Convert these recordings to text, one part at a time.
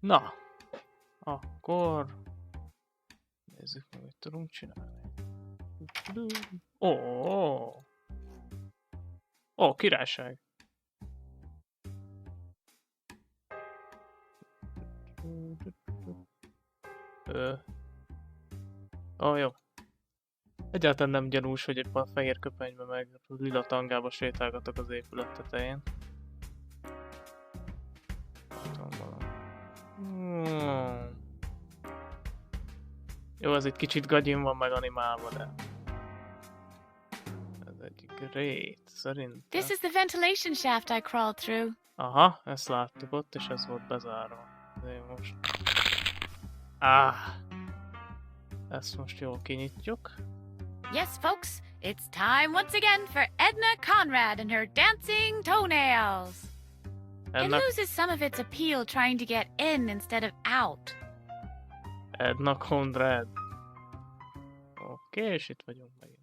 Na, akkor nézzük meg, mit tudunk csinálni. Ó, királyság! Jó. Egyáltalán nem gyanús, hogy éppen a fehér köpenybe meg lila tangába sétálgatok az épület tetején. Jó, ez egy kicsit gagyin van meg animálva, de... Ez egy great, szerintem. This is the ventilation shaft I crawled through. Aha, ezt láttuk ott, és ez volt bezárva. De most... Ezt most jól kinyitjuk. Yes, folks, it's time once again for Edna Conrad and her dancing toenails. It loses some of its appeal trying to get in instead of out. Edna Conrad. Oké, és itt vagyunk megint.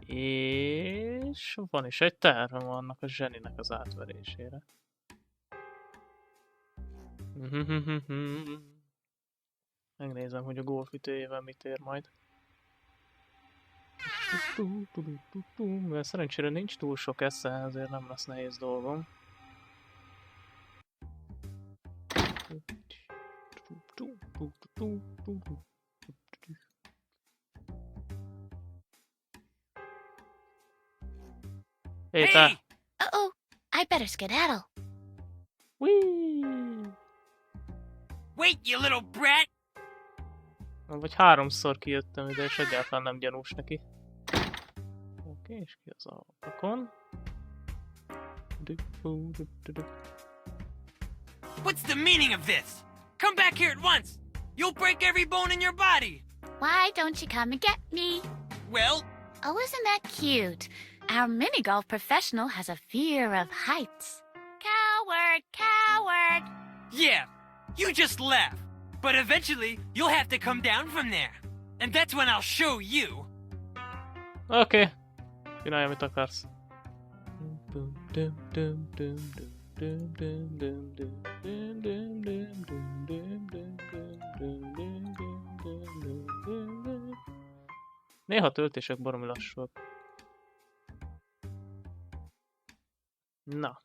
És van is egy tervem annak a zseninek az átverésére. Megnézem, hogy a golfütőjével mit ér majd. Mert szerencsére nincs túl sok esze, ezért nem lesz nehéz dolgom. Hey! Uh-oh, I better skedaddle. Whee! Wait, you little brat! Vagy 3-szor kijöttem ide, és egyáltalán nem gyanús neki. Oké, és ki az ablakon? What's the meaning of this? Come back here at once! You'll break every bone in your body! Why don't you come and get me? Well... Oh, isn't that cute? Our mini-golf professional has a fear of heights. Coward, coward! Yeah, you just laugh. But eventually, you'll have to come down from there. And that's when I'll show you. Oké. Csinálj, amit akarsz. Néha töltések baromi lassúak. Na.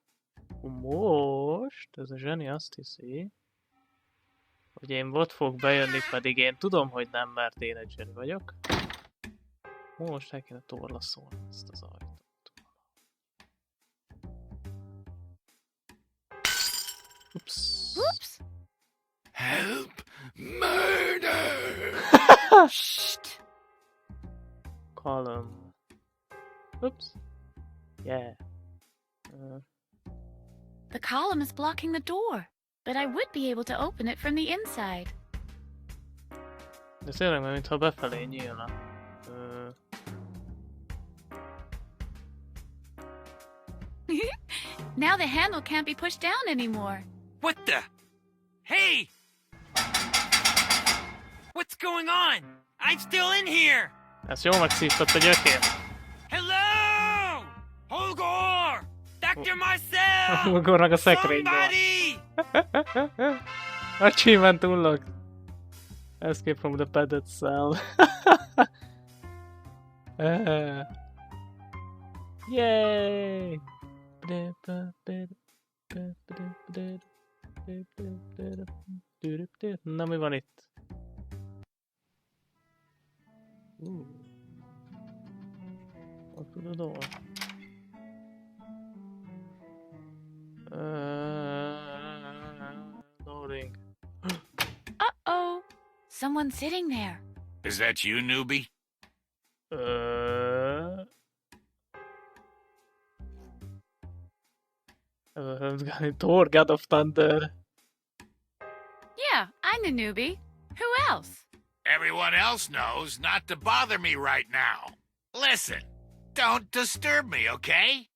Most ez a zseni azt hiszi, hogy én ott fog bejönni, pedig én tudom, hogy nem, mert én egy zseni vagyok. Most el kéne torlaszolni ezt az ajtót. Oops! Help! Murder! Shh! Column. Oops. Yeah. The column is blocking the door, but I would be able to open it from the inside. De tényleg, mert mintha befelé nyílna. Now the handle can't be pushed down anymore. What the? Hey! What's going on? I'm still in here! Ezt jól megszívtad a gyökér. Hello! Holgor! Dr. Marcel! Holgornak a szekrényben. Somebody! Achievement unlocked. Escape from the padded cell. Yay! Na, mi van itt? Open the door. Loading. Uh-oh! Someone's sitting there. Is that you, newbie? Thor, God of Thunder. Yeah, I'm the newbie. Who else? Everyone else knows not to bother me right now. Listen, don't disturb me, okay?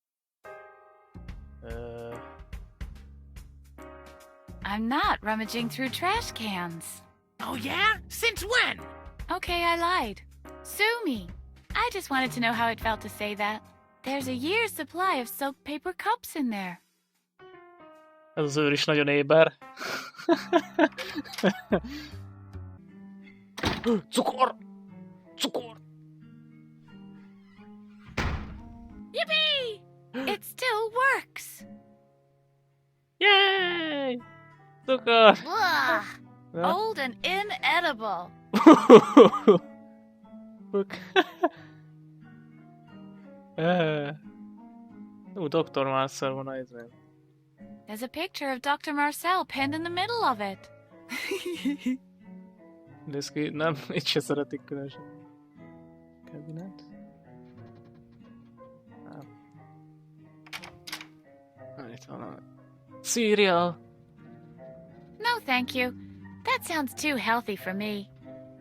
I'm not rummaging through trash cans. Oh yeah? Since when? Okay, I lied. Sue me. I just wanted to know how it felt to say that. There's a year's supply of soaked paper cups in there. Ez az őr is nagyon éber. Cukor! Cukor! Yippee! It still works. Yay! Cukor! Ugh, Ja. old and inedible. Look. Dr. Marcel van izén. There's a picture of Dr. Marcel pinned in the middle of it. Nézd ki, nem, itt se szeretik különösen. Kabinet. Itt van. Cereal! No, thank you. That sounds too healthy for me.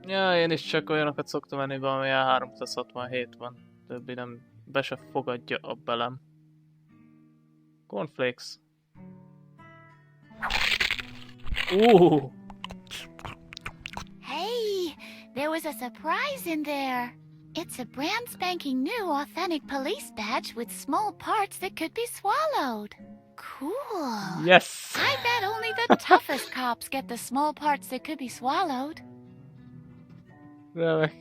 Ja, én is csak olyanokat szoktam enni, valami 367 van. Többi nem, be se fogadja a belem. Cornflakes. Hey, there was a surprise in there. It's a brand spanking new authentic police badge with small parts that could be swallowed. Cool. Yes! I bet only the toughest cops get the small parts that could be swallowed. Remek.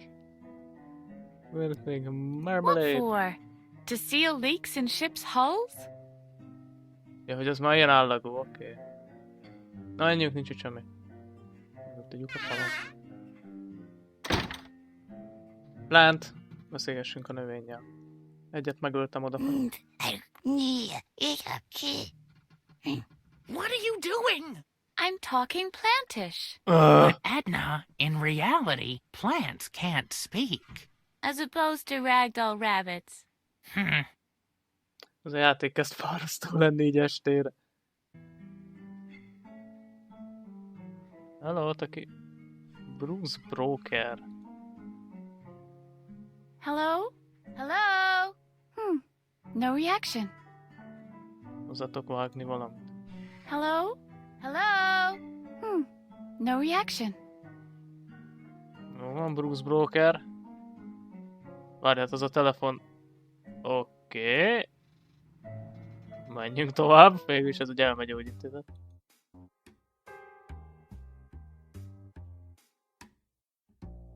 Anything What marmalade. for? To seal leaks in ships' hulls? Ja, hogy az már ilyen állagú, oké. Na, menjünk, nincs itt semmi. Ott egy lyukat talán. Plant! Beszélgessünk a növényjel. Egyet megöltem oda. What are you doing? I'm talking plantish. But Edna, in reality, plants can't speak. As opposed to ragdoll rabbits. Ez a játék kezd fárasztó lenni így estére. Hello, ott aki... Bruce Broker. Hello? Hello? No reaction. Hozzatok vágni valamit. Hello? Hello? No reaction. Jó van, Bruce Broker. Várját, az a telefon. Oké. Menjünk tovább. Végülis ez ugye elmegy, ahogy itt érzed.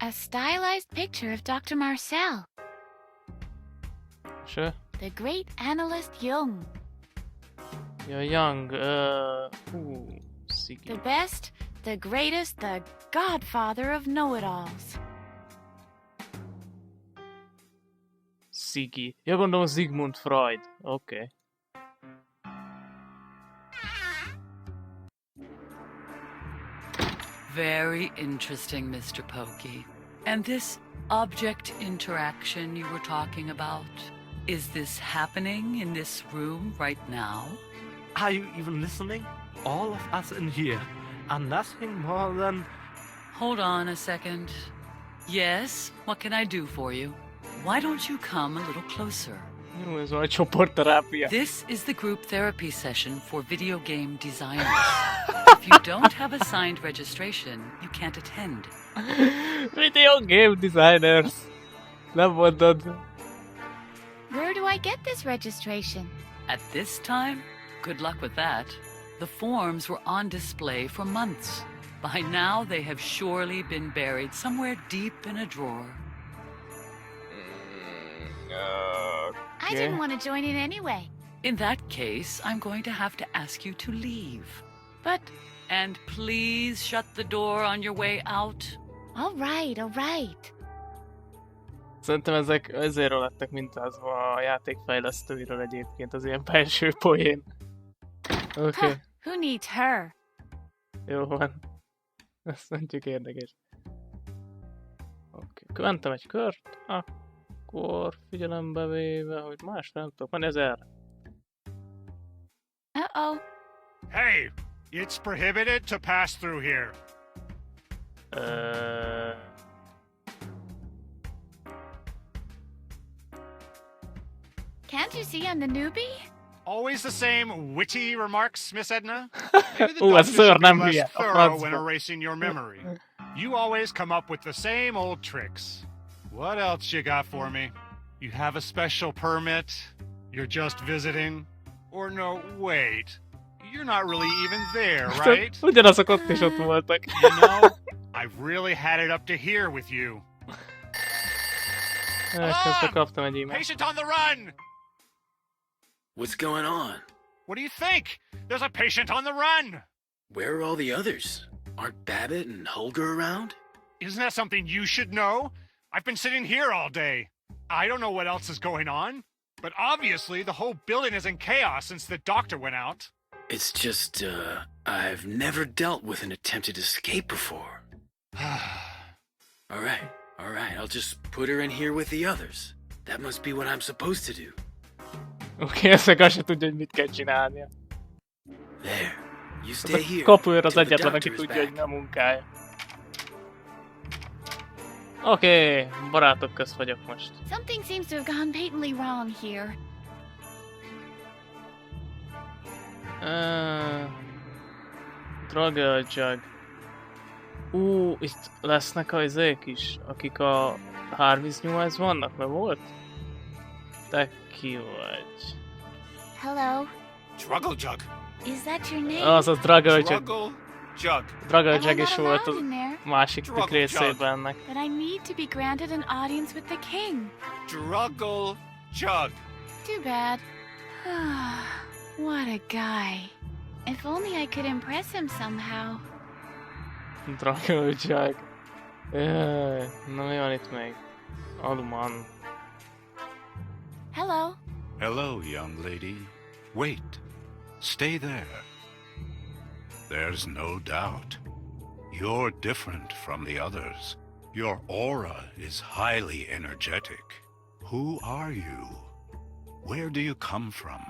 A stylized picture of Dr. Marcel, És ő? the great analyst Jung. Ja, Young. Szigi. The best, the greatest, the godfather of know-it-alls. Szigi. Ja, gondolom Sigmund Freud. Oké. Very interesting, Mr. Pokey. And this object interaction you were talking about, is this happening in this room right now? Are you even listening? All of us in here are nothing more than... Hold on a second. Yes, what can I do for you? Why don't you come a little closer? Jó, ez van egy csoportterápia. This is the group therapy session for video game designers. If you don't have a signed registration, you can't attend. Video game designers. Nem mondod. Where do I get this registration? At this time, good luck with that. The forms were on display for months. By now, they have surely been buried somewhere deep in a drawer. I didn't want to join in anyway. In that case, I'm going to have to ask you to leave. But, And please shut the door on your way out. all right. Szerintem ezek ezért lettek mintázva a játékfejlesztőiről egyébként, az ilyen belső poén. Oké, Huh, who needs her? jó van. Ezt mondjuk érdekes. Oké, mentem egy kört, akkor figyelembe véve, hogy más nem tudok, van 1000. Uh-oh. Hey, it's prohibited to pass through here. Can't you see I'm the newbie? Always the same witty remarks, Miss Edna? Ó, ez ször nem less hülye. A thorough when francba. erasing your memory. You always come up with the same old tricks. What else you got for me? You have a special permit? You're just visiting? Or no, wait. You're not really even there, right? Ugyanazok ott is ott voltak. You know, I really had it up to here with you. Közben kaptam egy e-mailt. Patient on the run! What's going on? What do you think? There's a patient on the run! Where are all the others? Aren't Babbitt and Holger around? Isn't that something you should know? I've been sitting here all day. I don't know what else is going on. But obviously, the whole building is in chaos since the doctor went out. It's just, I've never dealt with an attempted escape before. Alright, I'll just put her in here with the others. That must be what I'm supposed to do. Oké, ezt azt se tudja, hogy mit kell csinálnia. There, you Ez stay a here. kapuőr az till the egyetlen, aki doctor is tudja, hogy back. mi a munkája. Oké, barátok közt vagyok most. Something seems to have gone patently wrong here. Druggle Jug. Itt lesznek az izék is, akik a 38 vannak, mert volt? Te ki vagy? Hello, Struggle Jug. is that your name? Az a Druggle Jug. Struggle Jug. Druggle Am I Jug not is volt a allowed in there? másik Druggle részében ennek. But I need to be granted an audience with the king. Struggle Jug. Too bad. What a guy. If only I could impress him somehow. Druggle Jug. Jaj, na mi van itt még? Aluman. Hello. Hello, young lady. Wait. Stay there. There's no doubt. You're different from the others. Your aura is highly energetic. Who are you? Where do you come from?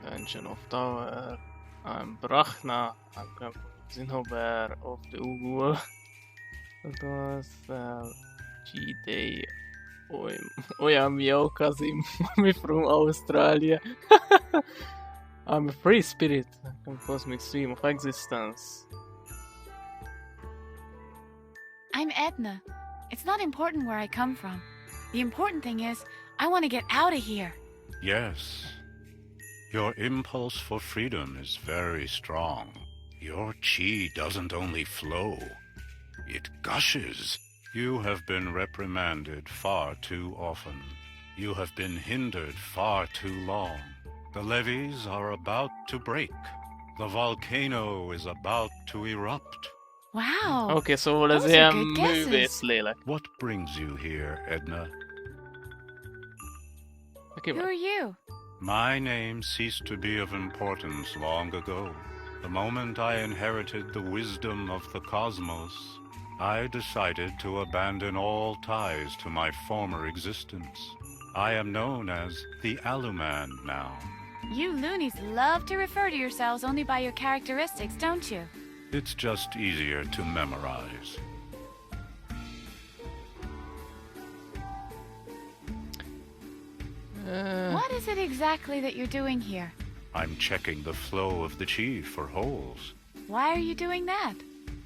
Dungeon of Tower. I'm Brachna. I'm come from Zinnober of the Ugul. It was G-Day. Olyan Miokazim. I'm from Australia. I'm a free spirit. From cosmic stream of existence. I'm Edna. It's not important where I come from. The important thing is, I want to get out of here. Yes. Your impulse for freedom is very strong. Your chi doesn't only flow, it gushes. You have been reprimanded far too often. You have been hindered far too long. The levees are about to break. The volcano is about to erupt. Wow. Oké, szóval ez Those are ilyen good guesses. művész lélek. What brings you here, Edna? Ki Who van? are you? My name ceased to be of importance long ago. The moment I inherited the wisdom of the cosmos, I decided to abandon all ties to my former existence. I am known as the Aluman now. You loonies love to refer to yourselves only by your characteristics, don't you? It's just easier to memorize. What is it exactly that you're doing here? I'm checking the flow of the chi for holes. Why are you doing that?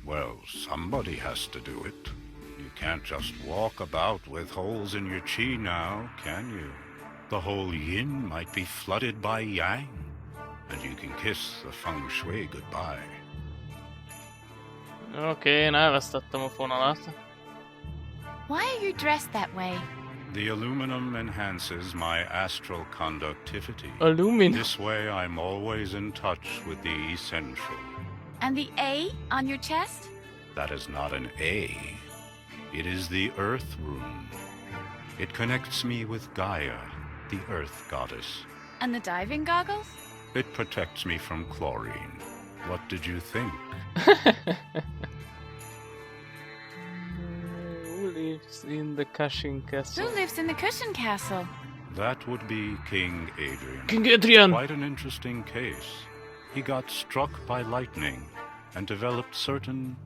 Well, somebody has to do it. You can't just walk about with holes in your chi now, can you? The whole yin might be flooded by yang, and you can kiss the feng shui goodbye. Oké, én elvesztettem a fonalat. Why are you dressed that way? The aluminum enhances my astral conductivity. Aluminum. This way I'm always in touch with the essential. And the A on your chest? That is not an A. It is the Earth Rune. It connects me with Gaia, the Earth Goddess. And the diving goggles? It protects me from chlorine. What did you think? Who lives in the Cushing Castle? Who lives in the cushion castle? That would be King Adrian. King Adrian! Quite an interesting case. He got struck by lightning and developed certain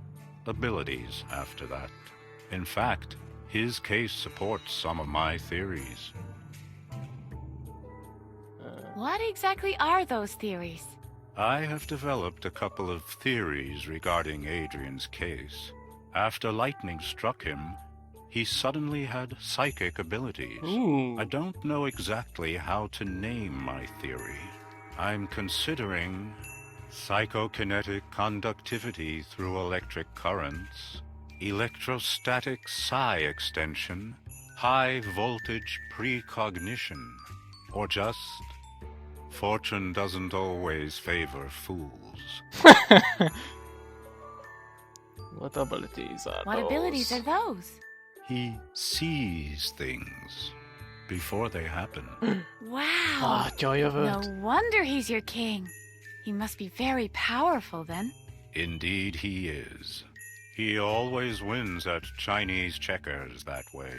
abilities after that. In fact, his case supports some of my theories. What exactly are those theories? I have developed a couple of theories regarding Adrian's case. After lightning struck him, he suddenly had psychic abilities. Ooh. I don't know exactly how to name my theory. I'm considering psychokinetic conductivity through electric currents, electrostatic psi extension, high voltage precognition, or just fortune doesn't always favor fools. What abilities are What those? abilities are those? He sees things before they happen. Wow. Látja a jövőt. No wonder he's your king. He must be very powerful then. Indeed he is. He always wins at Chinese checkers that way.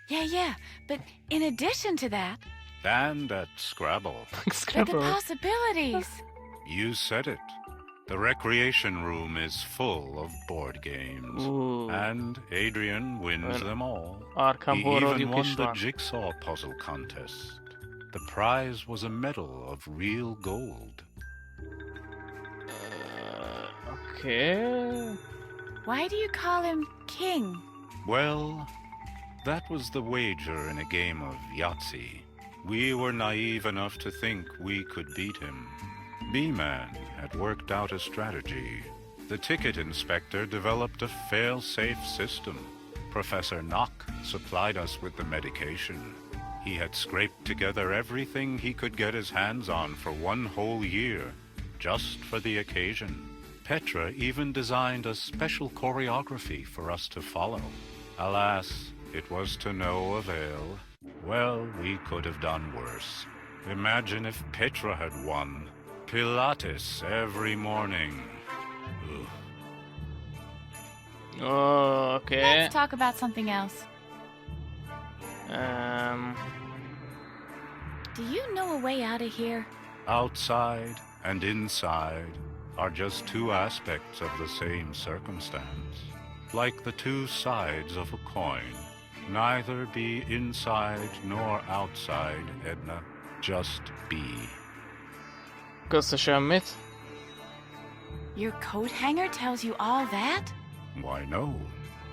Yeah, but in addition to that, And at Scrabble. but the Scrabble. possibilities. You said it. The recreation room is full of board games. Ooh. And Adrian wins Well, them all. Arkham He Horror even won the van. jigsaw puzzle contest. The prize was a medal of real gold. Okay. Why do you call him king? Well, that was the wager in a game of Yahtzee. We were naive enough to think we could beat him. B-Man had worked out a strategy. The ticket inspector developed a fail-safe system. Professor Knock supplied us with the medication. He had scraped together everything he could get his hands on for 1 whole year, just for the occasion. Petra even designed a special choreography for us to follow. Alas, it was to no avail. Well, we could have done worse. Imagine if Petra had won. Pilates every morning. Ugh. Oh, okay. Let's talk about something else. Do you know a way out of here? Outside and inside are just 2 aspects of the same circumstance. Like the 2 sides of a coin. Neither be inside nor outside, Edna. Just be. Kösz a semmit. Your coat hanger tells you all that? Why no?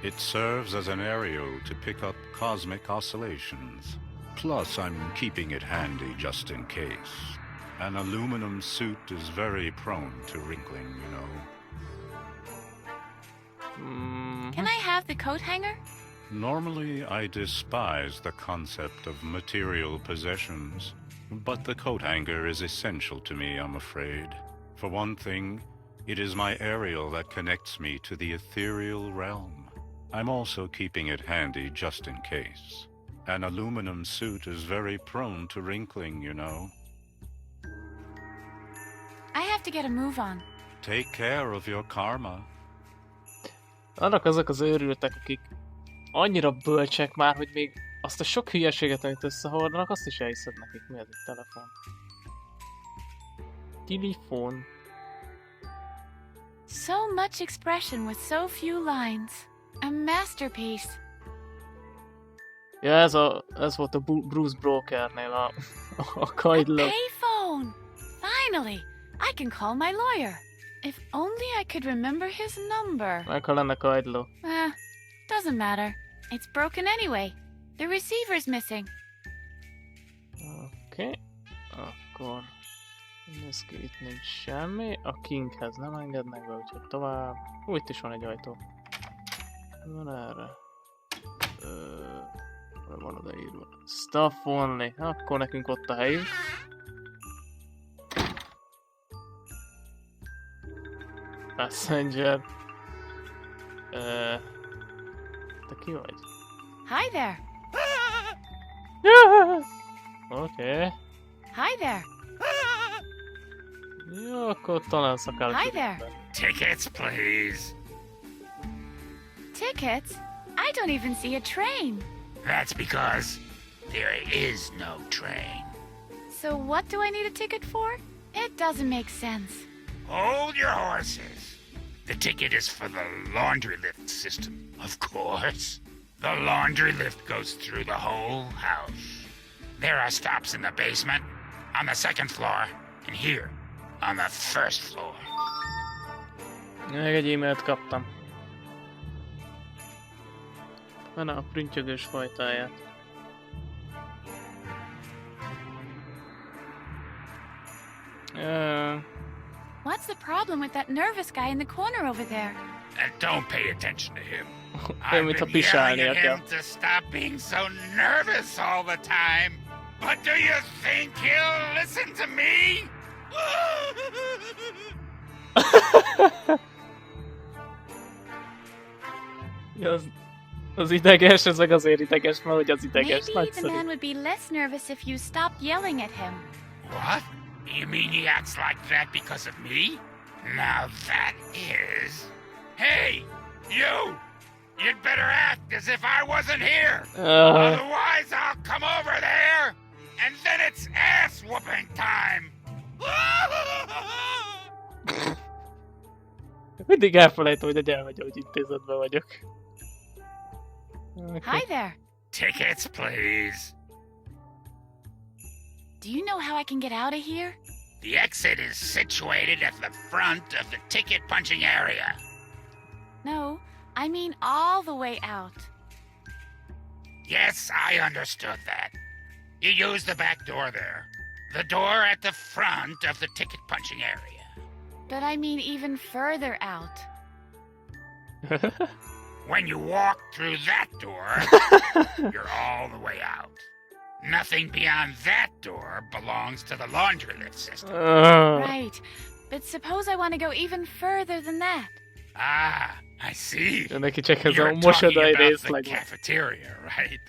It serves as an aerial to pick up cosmic oscillations. Plus, I'm keeping it handy just in case. An aluminum suit is very prone to wrinkling, you know. Can I have the coat hanger? Normally, I despise the concept of material possessions, but the coat hanger is essential to me, I'm afraid. For one thing, it is my aerial that connects me to the ethereal realm. I'm also keeping it handy just in case. An aluminum suit is very prone to wrinkling, you know. I have to get a move on. Take care of your karma. Annak azok az őrültek, akik annyira bölcsek már, hogy még azt a sok hülyeséget, amit összehordanak, azt is elhiszed nekik. Mi ez egy telefon? Telefon. So much expression with so few lines. A masterpiece. Ja, ez volt a Bruce Brokernél a A kagyló. payphone! Finally! I can call my lawyer. If only I could remember his number. Meghal lenne kagyló. Doesn't matter. It's broken anyway. The receiver's missing. Oké. Akkor... néz ki, itt nincs semmi. A Kinghez nem engednek be, úgyhogy tovább. Itt is van egy ajtó. Mi van erre? Van odaírva. Stuff only. Akkor nekünk ott a helyünk. Passenger. Te ki vagy? Hi there. Oké. Hi there. Jó, akkor talán szakál. Hi there. Tickets, please. Tickets? I don't even see a train. That's because there is no train. So what do I need a ticket for? It doesn't make sense. Hold your horses. The ticket is for the laundry lift system, of course. The laundry lift goes through the whole house. There are stops in the basement, on the 2nd floor, and here, on the 1st floor. Még egy e-mailt kaptam. Na, a prüntjögős fajtáját. What's the problem with that nervous guy in the corner over there? And don't pay attention to him. Olyan, I've mintha been yelling pisálnia at kell. him to stop being so nervous all the time. But do you think he'll listen to me? Ja, az ideges, ez meg azért ideges, mert hogy az ideges. Maybe the Nagyszerű. man would be less nervous if you stopped yelling at him. What? You mean he acts like that because of me? Now that is... Hey, you! You'd better act as if I wasn't here! Otherwise I'll come over there, and then it's ass-whooping time! Mindig elfelejtem, hogy a gyermekgyógyintézetben vagyok. Hi there. Tickets, please. Do you know how I can get out of here? The exit is situated at the front of the ticket punching area. No, I mean all the way out. Yes, I understood that. You use the back door there. The door at the front of the ticket punching area. But I mean even further out. When you walk through that door, you're all the way out. Nothing beyond that door belongs to the laundry lift system. Right, but suppose I want to go even further than that. Ah, I see. Neki csak ez a You're talking mosodai about the részleg. cafeteria, right?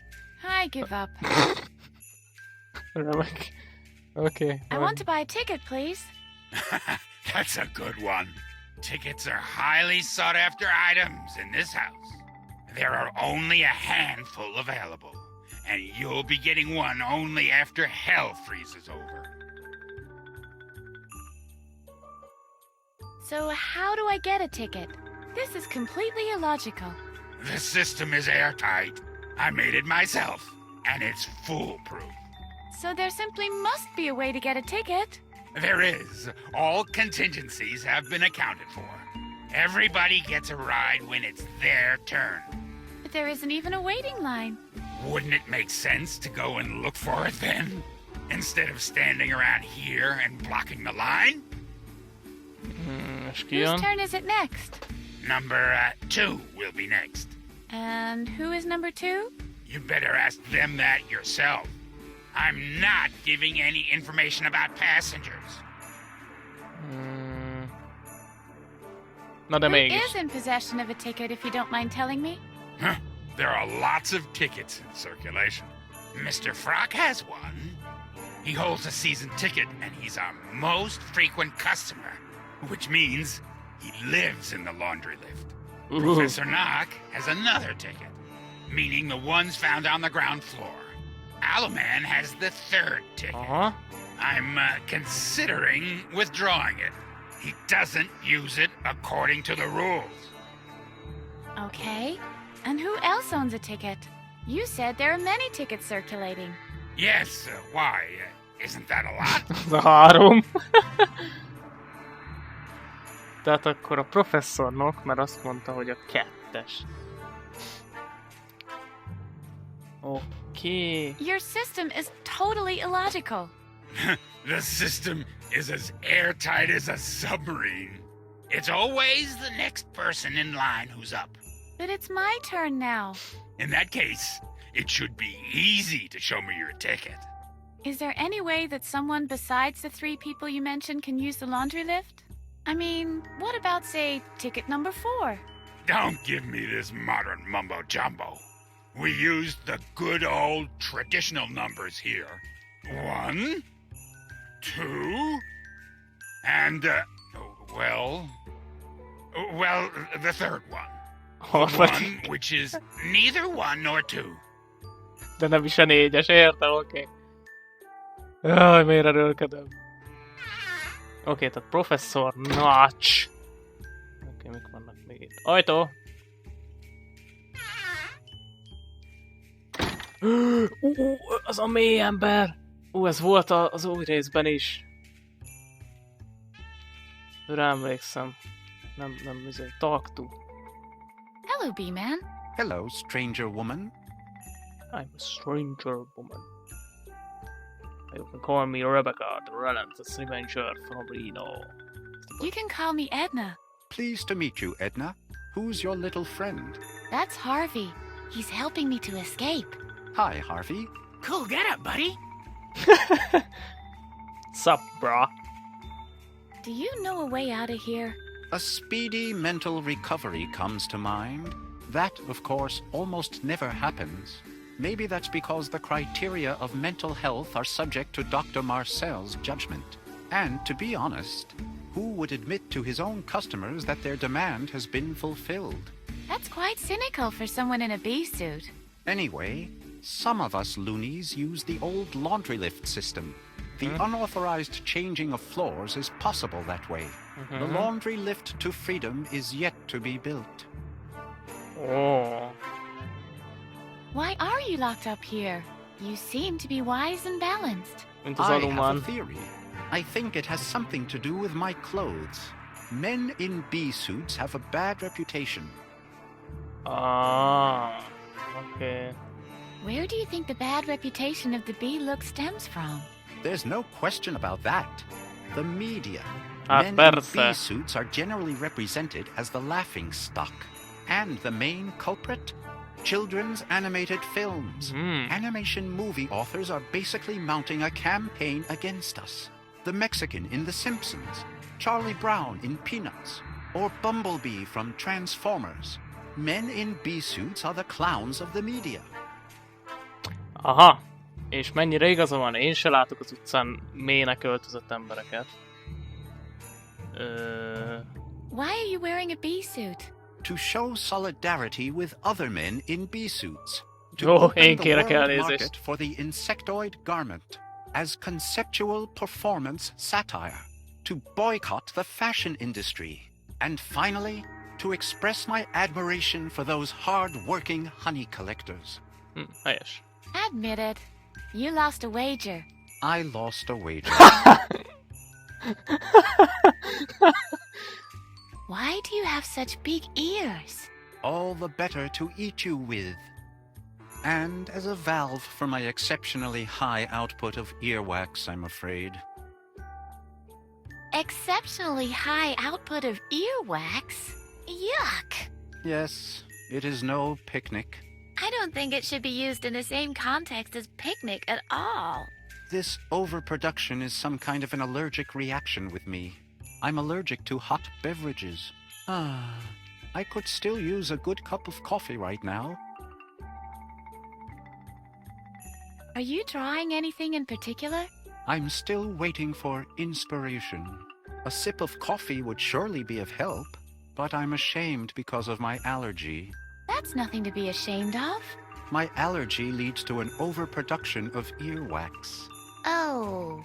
I give up. Remek. Okay. I want to buy a ticket, please. That's a good one. Tickets are highly sought after items in this house. There are only a handful available, and you'll be getting one only after hell freezes over. So how do I get a ticket? This is completely illogical. The system is airtight. I made it myself, and it's foolproof. So there simply must be a way to get a ticket. There is. All contingencies have been accounted for. Everybody gets a ride when it's their turn. But there isn't even a waiting line. Wouldn't it make sense to go and look for it then? Instead of standing around here and blocking the line? És ki jön? Whose turn is it next? Number 2 will be next. And who is number 2? You better ask them that yourself. I'm not giving any information about passengers. Na de Who mégis. is in possession of a ticket, if you don't mind telling me? Huh. There are lots of tickets in circulation. Mr. Frock has one. He holds a season ticket, and he's our most frequent customer, which means he lives in the laundry lift. Professor Knock has another ticket, meaning the ones found on the ground floor. Alaman has the 3rd ticket. I'm considering withdrawing it. He doesn't use it according to the rules. Okay. And who else owns a ticket? You said there are many tickets circulating. Yes, why? Isn't that a lot? Az a 3. Tehát akkor a professzornak, mert azt mondta, hogy a 2-es. Okay. Your system is totally illogical. The system is as airtight as a submarine. It's always the next person in line who's up. But it's my turn now. In that case, it should be easy to show me your ticket. Is there any way that someone besides the 3 people you mentioned can use the laundry lift? I mean, what about, say, ticket number 4? Don't give me this modern mumbo-jumbo. We used the good old traditional numbers here. 1, 2, and, well, the 3rd one. One which is neither 1 nor 2. De nem is a 4-es, értem, oké. Jaj, miért erőlködöm. Oké, tehát Professor Notch. Oké, mik vannak még itt? Ajtó! Az a mély ember! Ez volt az új részben is. Őre emlékszem. Nem, talk to. Hello, B-Man. Hello, stranger woman. I'm a stranger woman. You can call me Rebecca, the relentless revenger from Reno. You can call me Edna. Pleased to meet you, Edna. Who's your little friend? That's Harvey. He's helping me to escape. Hi, Harvey. Cool get up, buddy. Sup, brah? Do you know a way out of here? A speedy mental recovery comes to mind. That, of course, almost never happens. Maybe that's because the criteria of mental health are subject to Dr. Marcel's judgment. And, to be honest, who would admit to his own customers that their demand has been fulfilled? That's quite cynical for someone in a bee suit. Anyway, some of us loonies use the old laundry lift system. The unauthorized changing of floors is possible that way. The laundry lift to freedom is yet to be built. Oh. Why are you locked up here? You seem to be wise and balanced. Mint az I have a aluman. theory. I think it has something to do with my clothes. Men in bee suits have a bad reputation. Ah. Okay. Where do you think the bad reputation of the bee look stems from? There's no question about that. The media. Ah, Men in perse. bee suits are generally represented as the laughing stock. And the main culprit? Children's animated films. Animation movie authors are basically mounting a campaign against us. The Mexican in The Simpsons, Charlie Brown in Peanuts, or Bumblebee from Transformers. Men in bee suits are the clowns of the media. Aha. És mennyire igaza van, én se látok az utcán mélynek öltözött embereket. Why are you wearing a bee suit? To show solidarity with other men in bee suits. To Oh, open én the kérek world elnézést. market for the insectoid garment as conceptual performance satire. To boycott the fashion industry. And finally, to express my admiration for those hard-working honey collectors. Helyes. Admit it. You lost a wager. I lost a wager. Why do you have such big ears? All the better to eat you with. And as a valve for my exceptionally high output of earwax, I'm afraid. Exceptionally high output of earwax? Yuck! Yes, it is no picnic. I don't think it should be used in the same context as picnic at all. This overproduction is some kind of an allergic reaction with me. I'm allergic to hot beverages. I could still use a good cup of coffee right now. Are you drawing anything in particular? I'm still waiting for inspiration. A sip of coffee would surely be of help, but I'm ashamed because of my allergy. That's nothing to be ashamed of. My allergy leads to an overproduction of earwax. Oh.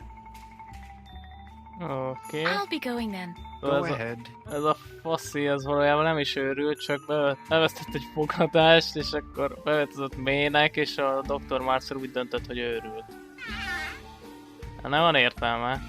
Oké. I'll be going then. Go ahead. Ez a faszi, ez valójában nem is őrült, csak bevesztett egy fogadást, és akkor beöltözött mélynek, és a Dr. Marcel úgy döntött, hogy őrült. Hát nem van értelme.